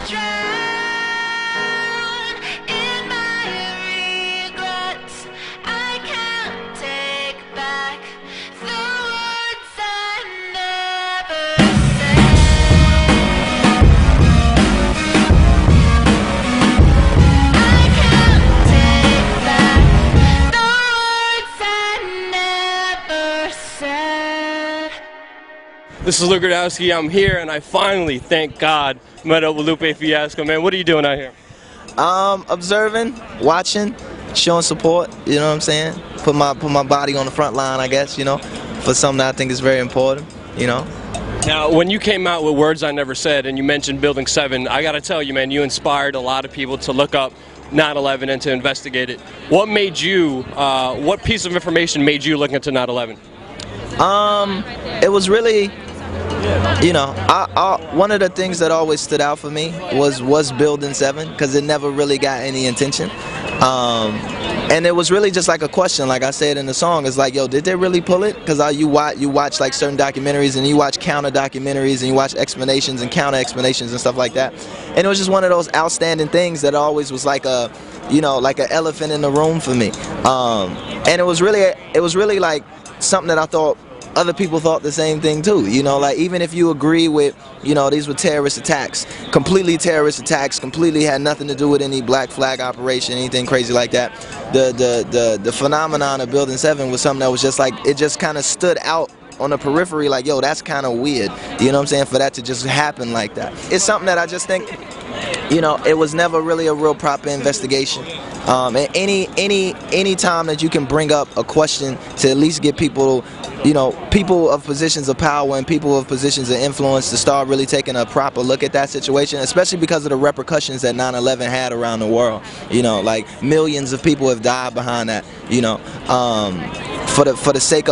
drown in my regrets. I can't take back the words I never said. I can't take back the words I never said. This is Lupe Fiasco. I'm here, and I finally, thank God, met up with Lupe Fiasco. Man, what are you doing out here? Observing, watching, showing support, you know what I'm saying? Put my body on the front line, I guess, you know, for something that I think is very important, you know. Now, when you came out with Words I Never Said and you mentioned Building 7, I gotta tell you, man, you inspired a lot of people to look up 9/11 and to investigate it. What made you, what piece of information made you look into 9/11? It was really, you know, one of the things that always stood out for me was Building 7, because it never really got any attention. And it was really just like a question, like I said in the song. It's like, yo, did they really pull it? Because you watch like certain documentaries, and you watch counter documentaries, and you watch explanations and counter explanations and stuff like that. And it was just one of those outstanding things that always was like a, you know, like an elephant in the room for me. And it was really like something that I thought other people thought the same thing too, you know, like even if you agree with, you know, these were terrorist attacks, completely had nothing to do with any black flag operation, anything crazy like that. The phenomenon of Building 7 was something that was just like, it just kind of stood out on the periphery, like, yo, that's kind of weird, you know what I'm saying, for that to just happen like that. It's something that I just think, you know, it was never really a real proper investigation. And any time that you can bring up a question to at least get people, you know, people of positions of power and people of positions of influence to start really taking a proper look at that situation, especially because of the repercussions that 9/11 had around the world. You know, like millions of people have died behind that. You know, for the sake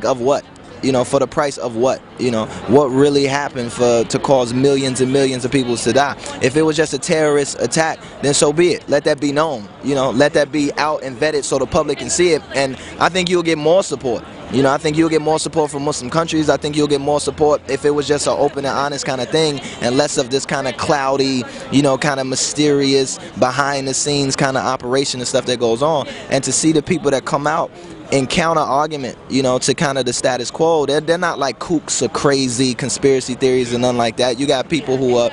of what? You know, for the price of what? You know, what really happened to cause millions and millions of people to die? If it was just a terrorist attack, then so be it. Let that be known. You know, let that be out and vetted so the public can see it. And I think you'll get more support. You know, I think you'll get more support from Muslim countries. I think you'll get more support if it was just an open and honest kind of thing, and less of this kind of cloudy, you know, kind of mysterious, behind the scenes kind of operation and stuff that goes on. And to see the people that come out in counter argument, you know, to kind of the status quo, they're not like kooks or crazy conspiracy theories and nothing like that. You got people who are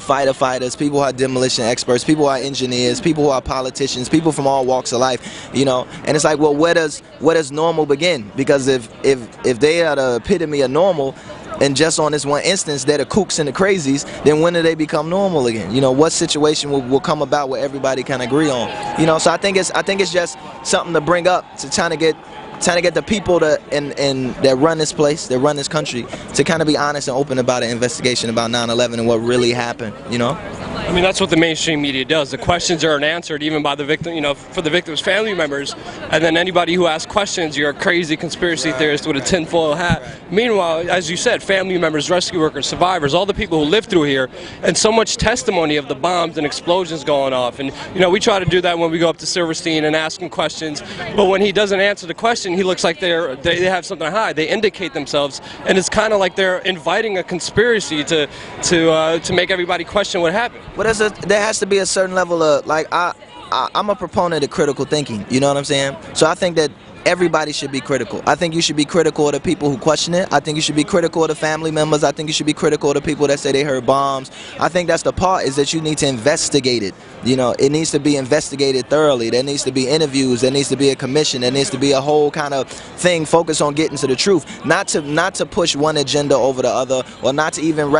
fighter fighters, people who are demolition experts, people who are engineers, people who are politicians, people from all walks of life, you know. And it's like, well, where does normal begin? Because if they are the epitome of normal, and just on this one instance they're the kooks and the crazies, then when do they become normal again? You know, what situation will come about where everybody can agree on? You know, so I think it's just something to bring up, to trying to get the people that run this place, that run this country, to kind of be honest and open about an investigation about 9/11 and what really happened, you know? I mean, that's what the mainstream media does. The questions aren't answered even by the victim, you know, for the victim's family members, and then anybody who asks questions, you're a crazy conspiracy theorist with a tinfoil hat. Meanwhile, as you said, family members, rescue workers, survivors, all the people who lived through here, and so much testimony of the bombs and explosions going off. And, you know, we try to do that when we go up to Silverstein and ask him questions, but when he doesn't answer the question, he looks like they have something to hide. They indicate themselves, and it's kind of like they're inviting a conspiracy to make everybody question what happened. But there has to be a certain level of, like, I'm a proponent of critical thinking, you know what I'm saying? So I think that everybody should be critical. I think you should be critical of the people who question it. I think you should be critical of the family members. I think you should be critical of the people that say they heard bombs. I think that's the part, is that you need to investigate it. You know, it needs to be investigated thoroughly. There needs to be interviews. There needs to be a commission. There needs to be a whole kind of thing focused on getting to the truth. Not to push one agenda over the other, or not to even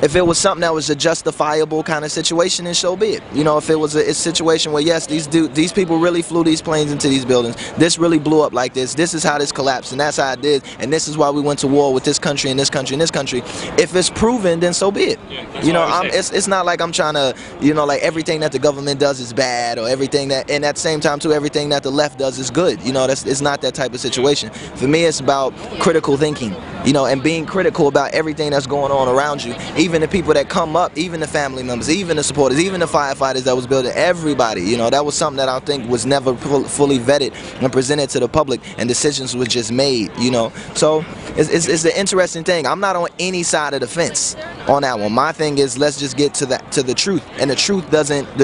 if it was something that was a justifiable kind of situation, then so be it. You know, if it was a situation where, yes, these people really flew these planes into these buildings, this really blew up like this is how this collapsed, and that's how it did, and this is why we went to war with this country and this country and this country. If it's proven, then so be it. Yeah, you know, it's not like I'm trying to, you know, like everything that the government does is bad, or everything that, and at the same time too, everything that the left does is good. You know, it's not that type of situation. For me, it's about critical thinking, you know, and being critical about everything that's going on around you. Even the people that come up, even the family members, even the supporters, even the firefighters that was building, everybody, you know, that was something that I think was never fully vetted and presented to the public, and decisions were just made, you know. So it's an interesting thing. I'm not on any side of the fence on that one. My thing is, let's just get to the truth, and the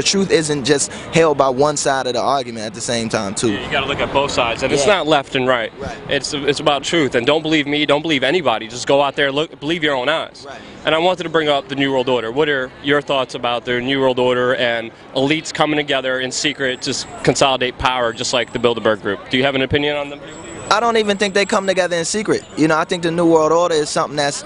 truth isn't just held by one side of the argument at the same time too. Yeah, you got to look at both sides, and it's not left and right. It's about truth, and don't believe me, don't believe anybody. Just go out there, look, believe your own eyes. And I wanted to bring up the New World Order. What are your thoughts about the New World Order and elites coming together in secret to consolidate power, just like the Bilderberg Group? Do you have an opinion on them? I don't even think they come together in secret. You know, I think the New World Order is something that's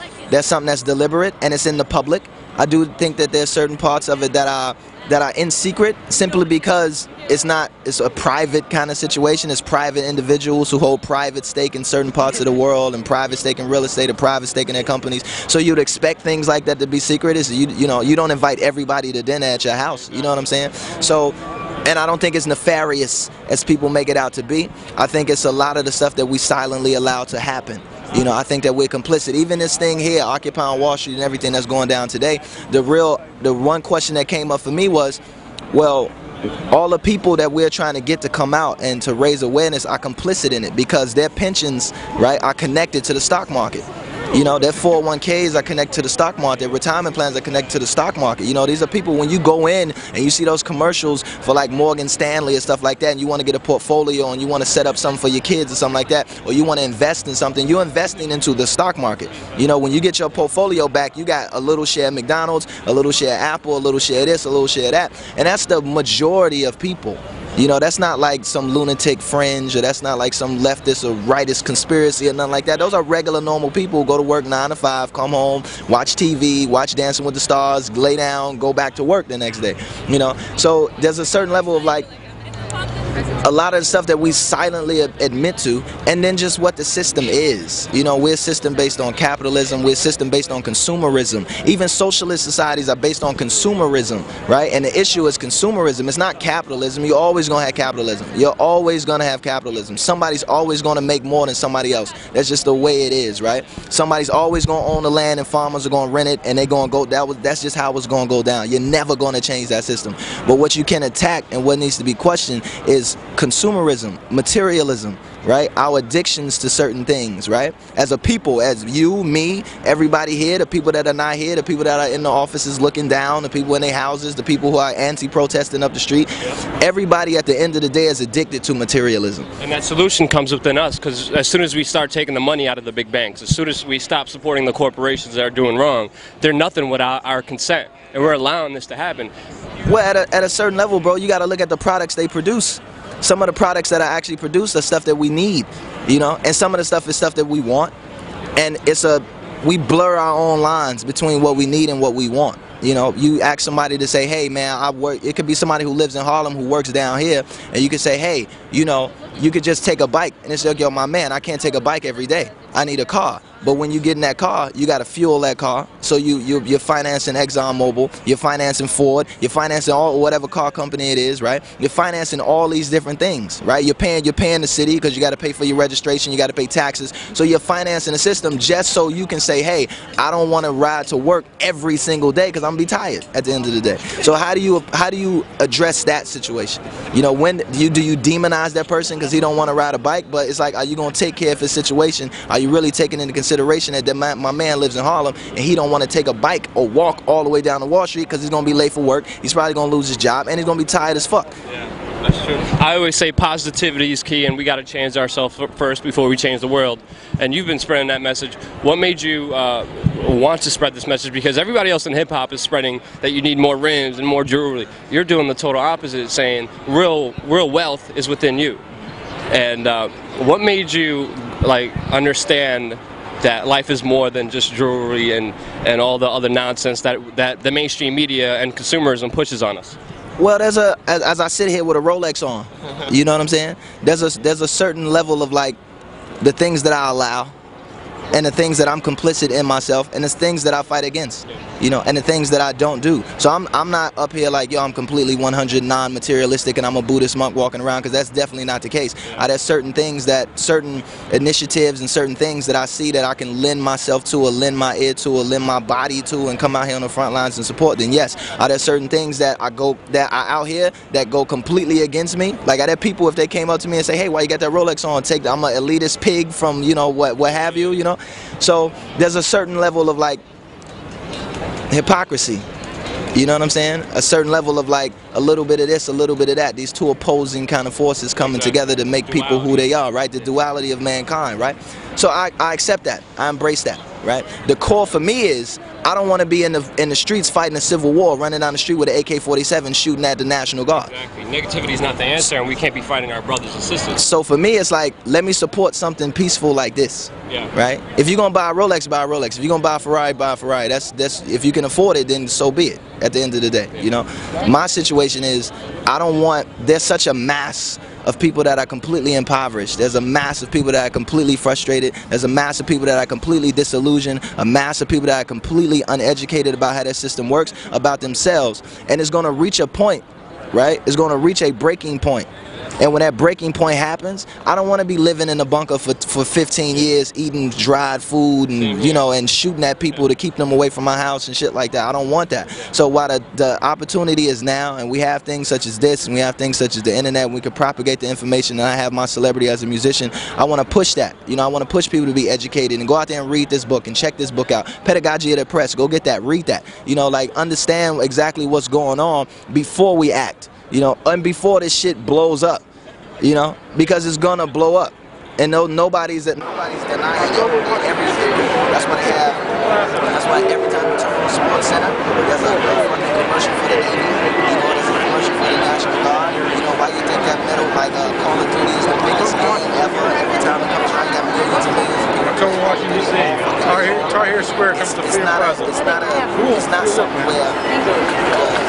deliberate, and it's in the public. I do think that there's certain parts of it that are in secret, simply because it's a private kind of situation. It's private individuals who hold private stake in certain parts of the world, and private stake in real estate, or private stake in their companies. So you'd expect things like that to be secret. You know, you don't invite everybody to dinner at your house. You know what I'm saying? So. And I don't think it's nefarious as people make it out to be. I think it's a lot of the stuff that we silently allow to happen. You know, I think that we're complicit. Even this thing here, occupying Wall Street and everything that's going down today, the one question that came up for me was, well, all the people that we're trying to get to come out and to raise awareness are complicit in it, because their pensions, right, are connected to the stock market. You know, their 401ks are connected to the stock market. Their retirement plans are connected to the stock market. You know, these are people, when you go in and you see those commercials for like Morgan Stanley and stuff like that, and you want to get a portfolio and you want to set up something for your kids or something like that, or you want to invest in something, you're investing into the stock market. You know, when you get your portfolio back, you got a little share of McDonald's, a little share of Apple, a little share of this, a little share of that. And that's the majority of people. You know, that's not like some lunatic fringe, or that's not like some leftist or rightist conspiracy or nothing like that. Those are regular, normal people who go to work 9 to 5, come home, watch TV, watch Dancing with the Stars, lay down, go back to work the next day. You know, so there's a certain level of like, a lot of the stuff that we silently admit to, and then just what the system is. You know, we're a system based on capitalism, we're a system based on consumerism. Even socialist societies are based on consumerism, right? And the issue is consumerism. It's not capitalism. You're always going to have capitalism. You're always going to have capitalism. Somebody's always going to make more than somebody else. That's just the way it is, right? Somebody's always going to own the land, and farmers are going to rent it, and they're going to go, that's just how it's going to go down. You're never going to change that system. But what you can attack, and what needs to be questioned, is consumerism, materialism, right? Our addictions to certain things, right? As a people, as you, me, everybody here, the people that are not here, the people that are in the offices looking down, the people in their houses, the people who are anti-protesting up the street, everybody at the end of the day is addicted to materialism. And that solution comes within us, because as soon as we start taking the money out of the big banks, as soon as we stop supporting the corporations that are doing wrong, they're nothing without our consent, and we're allowing this to happen. Well, at a certain level, bro, you got to look at the products they produce. Some of the products that are actually produced are stuff that we need, you know, and some of the stuff is stuff that we want, and we blur our own lines between what we need and what we want. You know, you ask somebody to say, hey man, I work, it could be somebody who lives in Harlem who works down here, and you could say, hey, you know, you could just take a bike, and it's like, yo, my man, I can't take a bike every day. I need a car. But when you get in that car, you got to fuel that car. So you're financing ExxonMobil, you're financing Ford, you're financing whatever car company it is, right? You're financing all these different things, right? You're paying the city, because you got to pay for your registration, you got to pay taxes. So you're financing the system just so you can say, hey, I don't want to ride to work every single day because I'm gonna be tired at the end of the day. So how do you address that situation? You know, when do you demonize that person because he don't want to ride a bike? But it's like, are you gonna take care of his situation? Are you really taking into consideration that my man lives in Harlem and he don't want to take a bike or walk all the way down to Wall Street because he's gonna be late for work, he's probably gonna lose his job, and he's gonna be tired as fuck? Yeah, that's true. I always say positivity is key, and we got to change ourselves first before we change the world. And you've been spreading that message. What made you want to spread this message? Because everybody else in hip-hop is spreading that you need more rims and more jewelry. You're doing the total opposite, saying real wealth is within you. And what made you like understand that life is more than just jewelry and all the other nonsense that the mainstream media and consumerism pushes on us? Well, as I sit here with a Rolex on, you know what I'm saying? There's a certain level of like the things that I allow, and the things that I'm complicit in myself, and the things that I fight against, you know, and the things that I don't do. So I'm not up here like, yo, I'm completely 100 non-materialistic and I'm a Buddhist monk walking around, because that's definitely not the case. There's certain things that, certain initiatives and certain things that I see that I can lend myself to, or lend my ear to, or lend my body to, and come out here on the front lines and support, then yes. There's certain things that that are out here that go completely against me. Like, are there people, if they came up to me and say, hey, why you got that Rolex on, I'm an elitist pig from, you know, what have you, you know? So there's a certain level of like hypocrisy, you know what I'm saying? A certain level of like a little bit of this, a little bit of that. These two opposing kind of forces coming together to make people who they are, right? The duality of mankind, right? So I accept that. I embrace that, right? The core for me is, I don't want to be in the streets fighting a civil war, running down the street with an AK-47 shooting at the National Guard. Exactly. Negativity is not the answer, and we can't be fighting our brothers and sisters. So for me, it's like, let me support something peaceful like this. Yeah. Right? If you're gonna buy a Rolex, buy a Rolex. If you're gonna buy a Ferrari, buy a Ferrari. That's if you can afford it, then so be it. At the end of the day, you know, my situation is, I don't want. There's such a mass of people that are completely impoverished. There's a mass of people that are completely frustrated. There's a mass of people that are completely disillusioned. A mass of people that are completely uneducated about how their system works, about themselves. And it's going to reach a point, right? It's going to reach a breaking point. And when that breaking point happens, I don't want to be living in a bunker for 15 years, eating dried food and, you know, and shooting at people to keep them away from my house and shit like that. I don't want that. So while the opportunity is now, and we have things such as this, and we have things such as the internet, and we can propagate the information, and I have my celebrity as a musician, I want to push that. You know, I want to push people to be educated and go out there and read this book and check this book out. Pedagogy of the Press, go get that, read that. You know, like, understand exactly what's going on before we act. You know, and before this shit blows up, you know, because it's gonna blow up, and nobody's denying everything. That's why they have. That's why every time you turn on the Sports Center, there's a fucking commercial for the Navy. You know, there's a commercial for the National Guard. You know why you think that medal, like Call of Duty, is the biggest game ever? Every time it comes around, you got millions and millions of people. Come watching you see. Tahrir Square comes to Freedom Plaza. It's not something where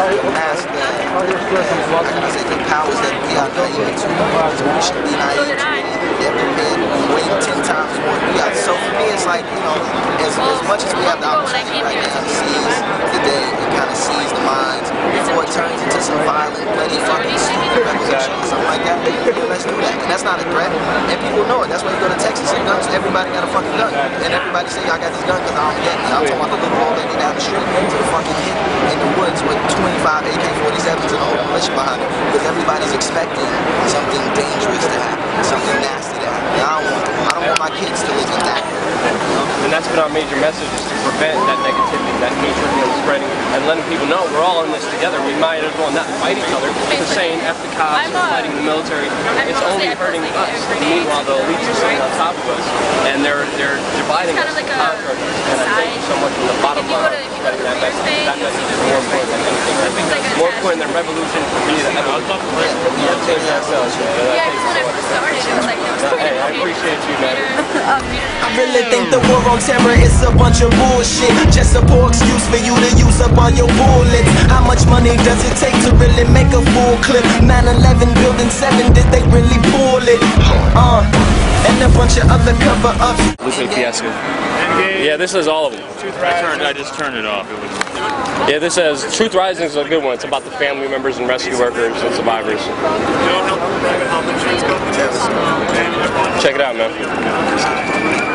the master, the powers that we are naive to. We should be naive to. They're prepared way 10 times more than we are. So for me, it's like, you know, as much as we have the opportunity right now to seize the day and kind of seize the minds before it turns into some violent, bloody fucking stupid revolution or something like that, you know, let's do that. And that's not a threat. And people know it. That's why you go to Texas and guns, everybody got a fucking gun. And everybody say, y'all got this gun because I don't get it. I'm talking about the little old lady down the street to the fucking hit in the woods with 25 AK-47s and a whole militia behind it. Because everybody's expecting something dangerous to happen, something nasty to happen. I don't want my kids to live in that. And that's been our major message, is to prevent that negativity, that hatred from spreading, and letting people know we're all in this together. We might as well not fight each other. Because saying F the cops or fighting the military, it's only hurting us. Meanwhile, the elites are sitting on top of us, and they're dividing us, conquering us. And I think so much from the bottom line that message is more important than anything. I think that's more important than revolution for me than evolution. We're changing ourselves. Yeah, because when I first started, it was like, Hey, I appreciate you, man. I really think the war on terror is a bunch of bullshit. Just a poor excuse for you to use up all your bullets. How much money does it take to really make a full clip? 9/11 building 7, did they really pull it? And a bunch of other cover-ups. Lupe Fiasco. Yeah, this is all of them. I just turned it off. It was. Yeah, this says Truth Rising is a good one. It's about the family members and rescue workers and survivors. Check it out, man.